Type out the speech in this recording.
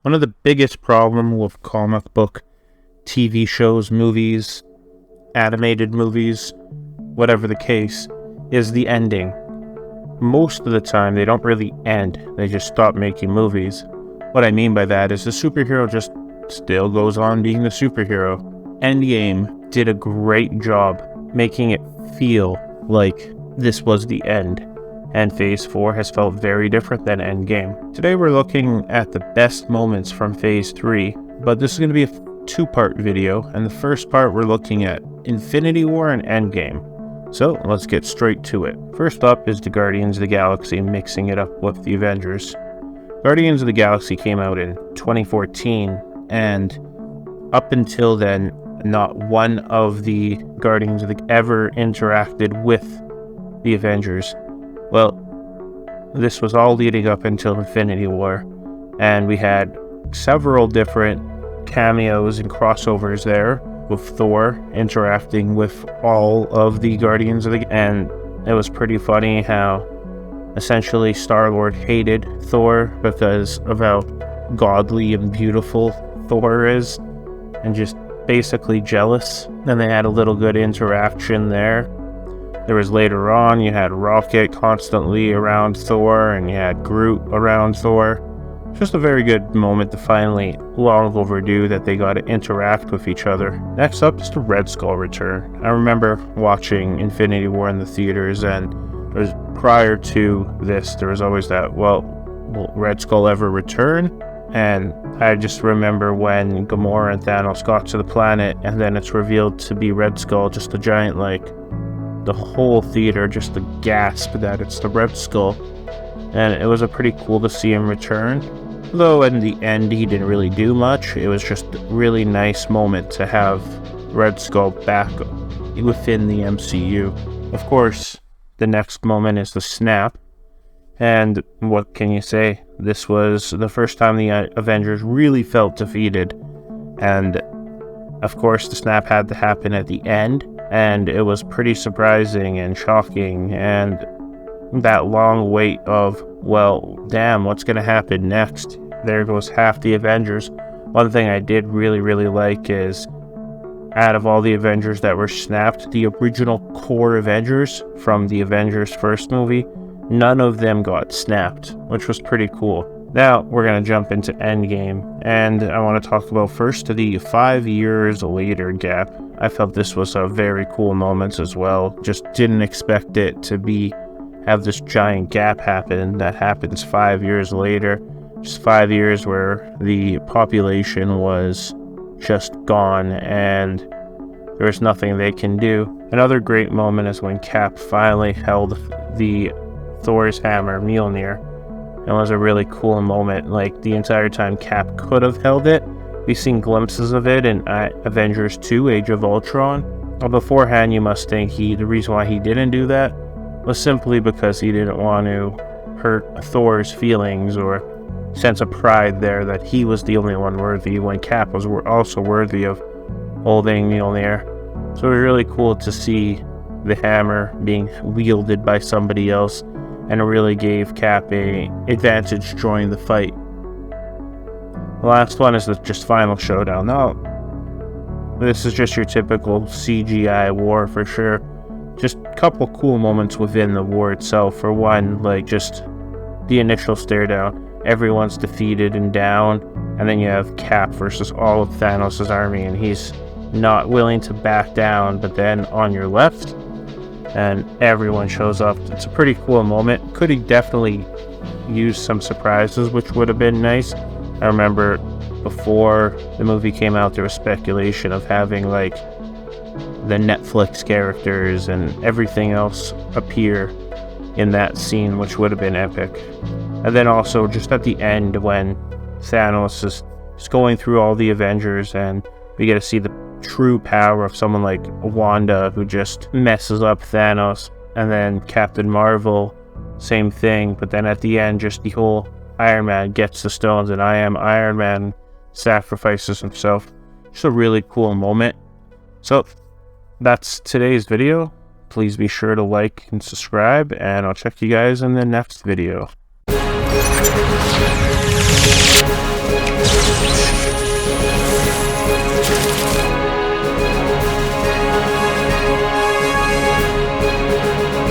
One of the biggest problems with comic book TV shows, movies, animated movies, whatever the case, is the ending. Most of the time, they don't really end. They just stop making movies. What I mean by that is the superhero just still goes on being the superhero. Endgame did a great job making it feel like this was the end, and Phase 4 has felt very different than Endgame. Today we're looking at the best moments from Phase 3, but this is going to be a two-part video, and the first part we're looking at Infinity War and Endgame. So let's get straight to it. First up is the Guardians of the Galaxy, mixing it up with the Avengers. Guardians of the Galaxy came out in 2014, and up until then, not one of the Guardians of the ever interacted with the Avengers. Well, this was all leading up until Infinity War, and we had several different cameos and crossovers there, with Thor interacting with all of the Guardians of the... And it was pretty funny how essentially Star-Lord hated Thor because of how godly and beautiful Thor is, and just basically jealous. Then they had a little good interaction there. There was later on, you had Rocket constantly around Thor, and you had Groot around Thor. Just a very good moment to finally, long overdue, that they got to interact with each other. Next up is the Red Skull return. I remember watching Infinity War in the theaters, and prior to this, there was always that, will Red Skull ever return? And I just remember when Gamora and Thanos got to the planet, and then it's revealed to be Red Skull, just a giant, the whole theater just a gasp that it's the Red Skull. And it was pretty cool to see him return. Though in the end he didn't really do much, it was just a really nice moment to have Red Skull back within the MCU. Of course, the next moment is the snap. And what can you say? This was the first time the Avengers really felt defeated. And of course the snap had to happen at the end. And it was pretty surprising and shocking, and that long wait of, well, damn, what's going to happen next? There goes half the Avengers. One thing I did really like is, out of all the Avengers that were snapped, the original core Avengers from the Avengers first movie, none of them got snapped, which was pretty cool. Now, we're going to jump into Endgame, and I want to talk about first the 5 years later gap. I felt this was a very cool moment as well. Just didn't expect it to have this giant gap happen that happens 5 years later. Just 5 years where the population was just gone and there was nothing they can do. Another great moment is when Cap finally held the Thor's hammer, Mjolnir. It was a really cool moment. The entire time Cap could have held it. We've seen glimpses of it in Avengers 2, Age of Ultron. Beforehand, you must think the reason why he didn't do that was simply because he didn't want to hurt Thor's feelings or sense of pride there that he was the only one worthy, when Cap was also worthy of holding Mjolnir. So it was really cool to see the hammer being wielded by somebody else, and it really gave Cap an advantage during the fight. The last one is the just final showdown. Now, this is just your typical CGI war for sure. Just a couple cool moments within the war itself. For one, just the initial stare down. Everyone's defeated and down, and then you have Cap versus all of Thanos' army, and he's not willing to back down, but then on your left, and everyone shows up. It's a pretty cool moment. Could have definitely used some surprises, which would have been nice. I remember before the movie came out, there was speculation of having the Netflix characters and everything else appear in that scene, which would have been epic. And then also just at the end when Thanos is just going through all the Avengers, and we get to see the true power of someone like Wanda, who just messes up Thanos. And then Captain Marvel, same thing, but then at the end, just the whole Iron Man gets the stones, and I am Iron Man sacrifices himself. Just a really cool moment. So that's today's video. Please be sure to like and subscribe, and I'll check you guys in the next video.